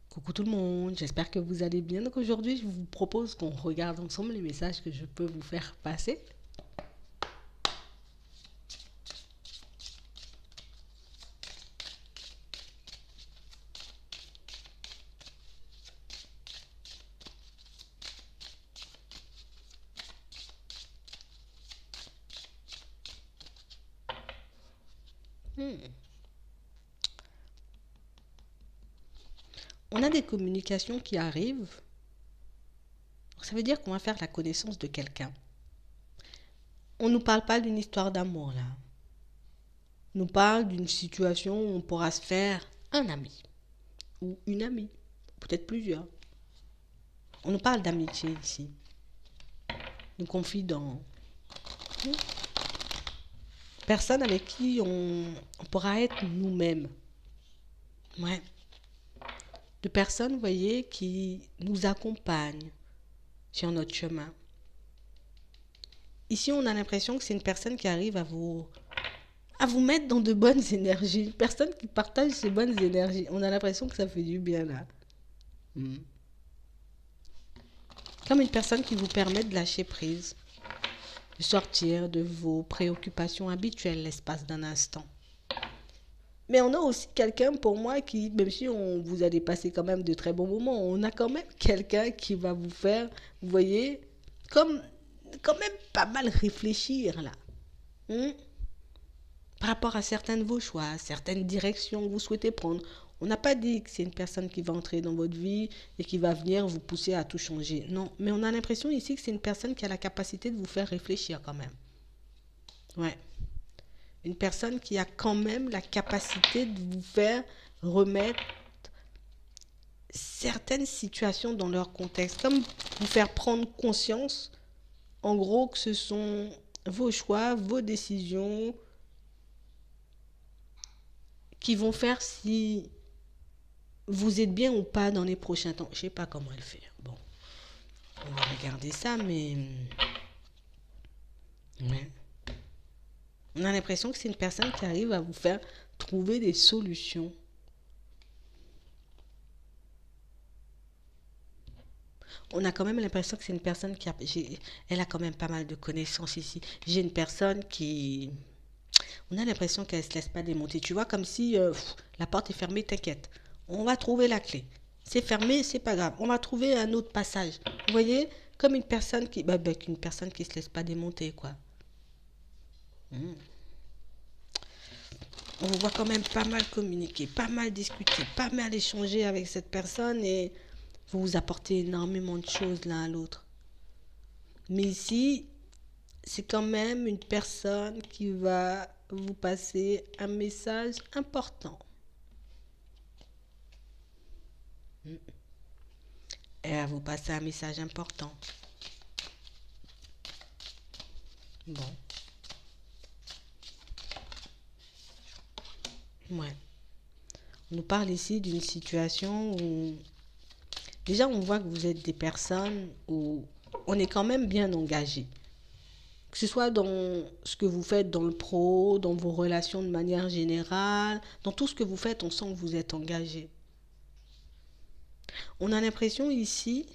Coucou tout le monde, j'espère que vous allez bien. Donc aujourd'hui, je vous propose qu'on regarde ensemble les messages que je peux vous faire passer. On a des communications qui arrivent. Ça veut dire qu'on va faire la connaissance de quelqu'un. On ne nous parle pas d'une histoire d'amour là. On nous parle d'une situation où on pourra se faire un ami ou une amie, peut-être plusieurs. On nous parle d'amitié ici, de confident. Personne avec qui on pourra être nous-mêmes. Ouais. De personnes, vous voyez, qui nous accompagnent sur notre chemin. Ici, on a l'impression que c'est une personne qui arrive à vous mettre dans de bonnes énergies. Une personne qui partage ces bonnes énergies. On a l'impression que ça fait du bien là. Comme une personne qui vous permet de lâcher prise, de sortir de vos préoccupations habituelles l'espace d'un instant. Mais on a aussi quelqu'un pour moi qui, même si on vous allez passer quand même de très bons moments, on a quand même quelqu'un qui va vous faire, vous voyez, comme quand même pas mal réfléchir là. Par rapport à certains de vos choix, certaines directions que vous souhaitez prendre. On n'a pas dit que c'est une personne qui va entrer dans votre vie et qui va venir vous pousser à tout changer. Non, mais on a l'impression ici que c'est une personne qui a la capacité de vous faire réfléchir quand même. Ouais. Une personne qui a quand même la capacité de vous faire remettre certaines situations dans leur contexte. Comme vous faire prendre conscience, en gros, que ce sont vos choix, vos décisions qui vont faire si vous êtes bien ou pas dans les prochains temps. Je ne sais pas comment le faire. Bon, on va regarder ça, mais... Ouais. On a l'impression que c'est une personne qui arrive à vous faire trouver des solutions. On a quand même l'impression que c'est une personne qui a... Elle a quand même pas mal de connaissances ici. J'ai une personne qui... On a l'impression qu'elle ne se laisse pas démonter. Tu vois, comme si la porte est fermée, t'inquiète. On va trouver la clé. C'est fermé, c'est pas grave. On va trouver un autre passage. Vous voyez, comme une personne qui... une personne qui se laisse pas démonter, quoi. On vous voit quand même pas mal communiquer, pas mal discuter, pas mal échanger avec cette personne et vous vous apportez énormément de choses l'un à l'autre. Mais ici, c'est quand même une personne qui va vous passer un message important. Elle va vous passer un message important. Bon. Ouais. On nous parle ici d'une situation où... Déjà, on voit que vous êtes des personnes où on est quand même bien engagé. Que ce soit dans ce que vous faites dans le pro, dans vos relations de manière générale, dans tout ce que vous faites, on sent que vous êtes engagé. On a l'impression ici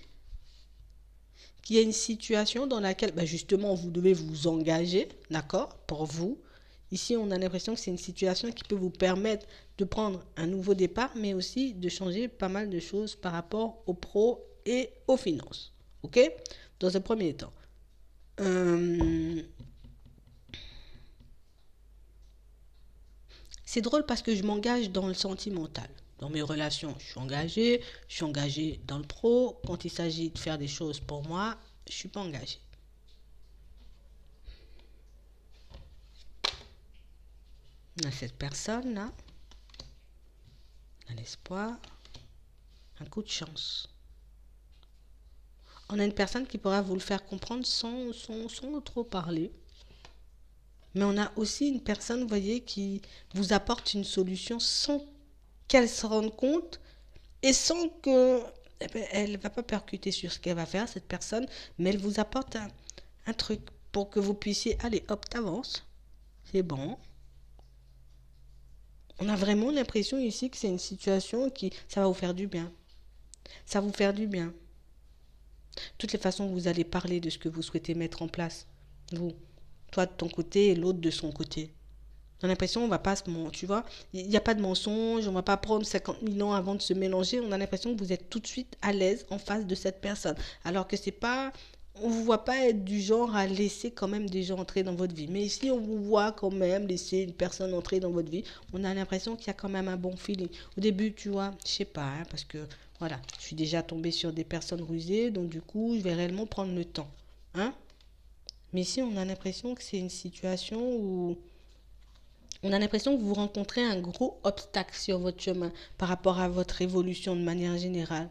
qu'il y a une situation dans laquelle, justement, vous devez vous engager, d'accord, pour vous. Ici, on a l'impression que c'est une situation qui peut vous permettre de prendre un nouveau départ, mais aussi de changer pas mal de choses par rapport au pro et aux finances. Ok? Dans un premier temps. C'est drôle parce que je m'engage dans le sentimental. Dans mes relations, je suis engagée dans le pro. Quand il s'agit de faire des choses pour moi, je ne suis pas engagée. On a cette personne-là, un espoir, un coup de chance. On a une personne qui pourra vous le faire comprendre sans trop parler. Mais on a aussi une personne, vous voyez, qui vous apporte une solution sans qu'elle se rende compte et sans que... elle ne va pas percuter sur ce qu'elle va faire, cette personne, mais elle vous apporte un truc pour que vous puissiez... Allez, hop, t'avances. C'est bon. On a vraiment l'impression ici que c'est une situation qui... ça va vous faire du bien. Ça va vous faire du bien. Toutes les façons, vous allez parler de ce que vous souhaitez mettre en place. Vous, toi de ton côté et l'autre de son côté. On a l'impression on va pas se tu vois, il n'y a pas de mensonge, on va pas prendre 50 000 ans avant de se mélanger. On a l'impression que vous êtes tout de suite à l'aise en face de cette personne. Alors que c'est pas, on vous voit pas être du genre à laisser quand même des gens entrer dans votre vie. Mais ici, on vous voit quand même laisser une personne entrer dans votre vie. On a l'impression qu'il y a quand même un bon feeling. Au début, tu vois, je sais pas, hein, parce que voilà, je suis déjà tombée sur des personnes rusées, donc du coup, je vais réellement prendre le temps. Hein? Mais ici, on a l'impression que c'est une situation où on a l'impression que vous rencontrez un gros obstacle sur votre chemin par rapport à votre évolution de manière générale.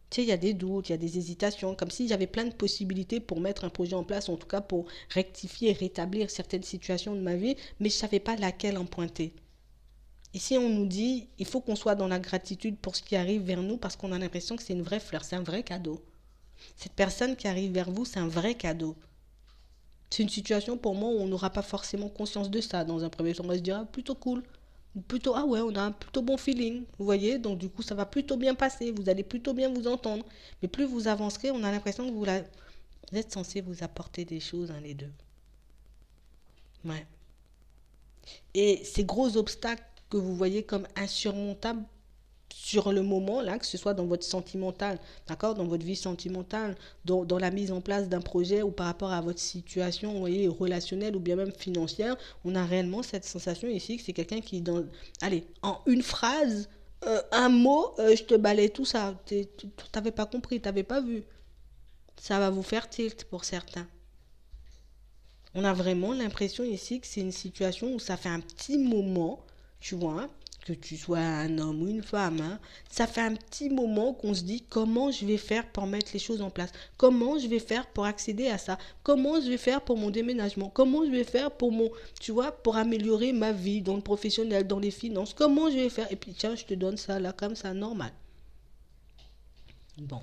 Tu sais, il y a des doutes, il y a des hésitations, comme s'il y avait plein de possibilités pour mettre un projet en place, en tout cas pour rectifier et rétablir certaines situations de ma vie, mais je ne savais pas laquelle en pointer. Ici, on nous dit, il faut qu'on soit dans la gratitude pour ce qui arrive vers nous parce qu'on a l'impression que c'est une vraie fleur, c'est un vrai cadeau. Cette personne qui arrive vers vous, c'est un vrai cadeau. C'est une situation pour moi où on n'aura pas forcément conscience de ça. Dans un premier temps, on va se dire, ah, plutôt cool. Plutôt, ah ouais, on a un plutôt bon feeling. Vous voyez, donc du coup, ça va plutôt bien passer. Vous allez plutôt bien vous entendre. Mais plus vous avancerez, on a l'impression que vous êtes censé vous apporter des choses, hein, les deux. Ouais. Et ces gros obstacles que vous voyez comme insurmontables sur le moment, là, que ce soit dans votre sentimental, d'accord, dans votre vie sentimentale, dans la mise en place d'un projet ou par rapport à votre situation, vous voyez, relationnelle ou bien même financière, on a réellement cette sensation ici que c'est quelqu'un qui, allez, en une phrase, un mot, je te balaye tout ça. Tu n'avais pas compris, tu n'avais pas vu. Ça va vous faire tilt pour certains. On a vraiment l'impression ici que c'est une situation où ça fait un petit moment, tu vois, hein, que tu sois un homme ou une femme, hein, ça fait un petit moment qu'on se dit comment je vais faire pour mettre les choses en place, comment je vais faire pour accéder à ça, comment je vais faire pour mon déménagement, comment je vais faire pour mon, tu vois, pour améliorer ma vie dans le professionnel, dans les finances, comment je vais faire, et puis tiens, je te donne ça là comme ça, normal. Bon.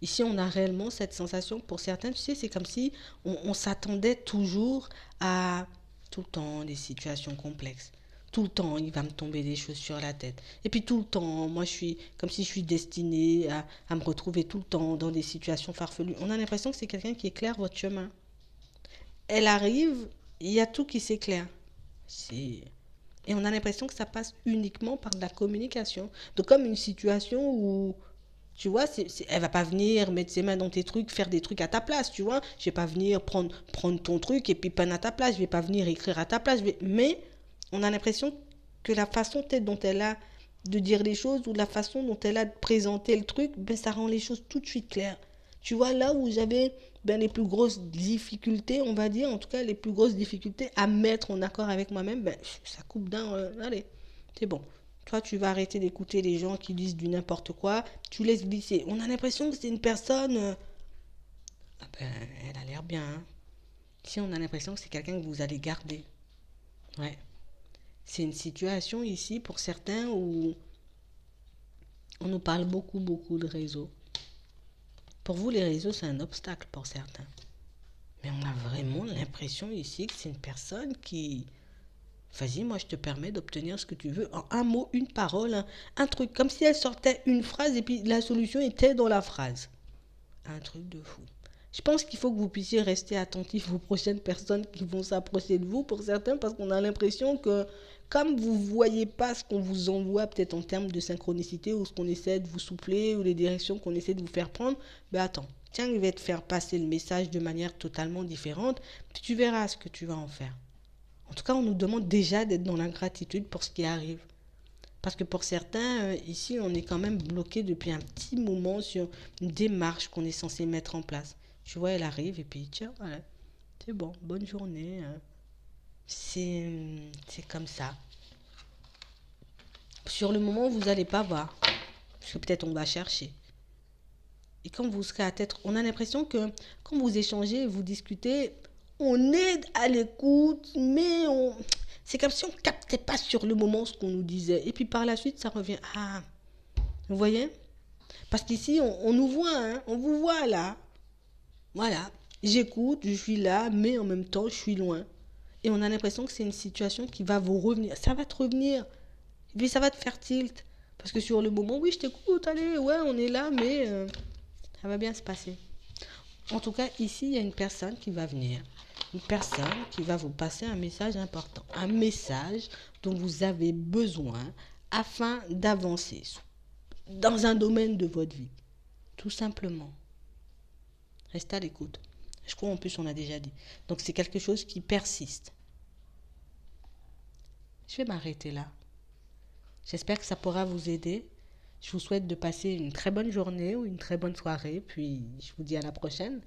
Ici, on a réellement cette sensation, pour certains, tu sais, c'est comme si on s'attendait toujours à tout le temps des situations complexes. Tout le temps, il va me tomber des choses sur la tête. Et puis tout le temps, moi, je suis comme si je suis destinée à me retrouver tout le temps dans des situations farfelues. On a l'impression que c'est quelqu'un qui éclaire votre chemin. Elle arrive, il y a tout qui s'éclaire. C'est... Et on a l'impression que ça passe uniquement par de la communication. Donc comme une situation où tu vois, elle va pas venir mettre ses mains dans tes trucs, faire des trucs à ta place, tu vois. Je vais pas venir prendre ton truc et puis peindre à ta place. Je vais pas venir écrire à ta place. Mais on a l'impression que la façon peut-être dont elle a de dire les choses ou la façon dont elle a de présenter le truc, ben, ça rend les choses tout de suite claires. Tu vois, là où j'avais ben, les plus grosses difficultés, on va dire, en tout cas les plus grosses difficultés à mettre en accord avec moi-même, ben, ça coupe d'un... allez, c'est bon. Toi, tu vas arrêter d'écouter les gens qui disent du n'importe quoi. Tu laisses glisser. On a l'impression que c'est une personne... ah ben, elle a l'air bien. Hein. Ici, on a l'impression que c'est quelqu'un que vous allez garder. Ouais. C'est une situation ici, pour certains, où on nous parle beaucoup, beaucoup de réseaux. Pour vous, les réseaux, c'est un obstacle pour certains. Mais on a vraiment l'impression ici que c'est une personne qui... Vas-y, moi je te permets d'obtenir ce que tu veux en un mot, une parole, un truc. Comme si elle sortait une phrase et puis la solution était dans la phrase. Un truc de fou. Je pense qu'il faut que vous puissiez rester attentif aux prochaines personnes qui vont s'approcher de vous pour certains parce qu'on a l'impression que comme vous ne voyez pas ce qu'on vous envoie peut-être en termes de synchronicité ou ce qu'on essaie de vous souffler ou les directions qu'on essaie de vous faire prendre, ben attends, tiens, je vais te faire passer le message de manière totalement différente, puis tu verras ce que tu vas en faire. En tout cas, on nous demande déjà d'être dans la gratitude pour ce qui arrive. Parce que pour certains, ici, on est quand même bloqué depuis un petit moment sur une démarche qu'on est censé mettre en place. Tu vois, elle arrive et puis, tiens, voilà, c'est bon, bonne journée. Hein. C'est comme ça. Sur le moment, vous n'allez pas voir. Parce que peut-être on va chercher. Et quand vous serez à tête, on a l'impression que quand vous échangez, vous discutez, on est à l'écoute, mais c'est comme si on ne captait pas sur le moment ce qu'on nous disait. Et puis par la suite, ça revient. Ah, vous voyez? Parce qu'ici, on nous voit, hein, on vous voit là. Voilà, j'écoute, je suis là, mais en même temps, je suis loin. Et on a l'impression que c'est une situation qui va vous revenir. Ça va te revenir. Et puis ça va te faire tilt. Parce que sur le moment, oui, je t'écoute, allez, ouais, on est là, mais ça va bien se passer. En tout cas, ici, il y a une personne qui va venir. Une personne qui va vous passer un message important. Un message dont vous avez besoin afin d'avancer dans un domaine de votre vie. Tout simplement. Restez à l'écoute. Je crois en plus on a déjà dit. Donc c'est quelque chose qui persiste. Je vais m'arrêter là. J'espère que ça pourra vous aider. Je vous souhaite de passer une très bonne journée ou une très bonne soirée. Puis je vous dis à la prochaine.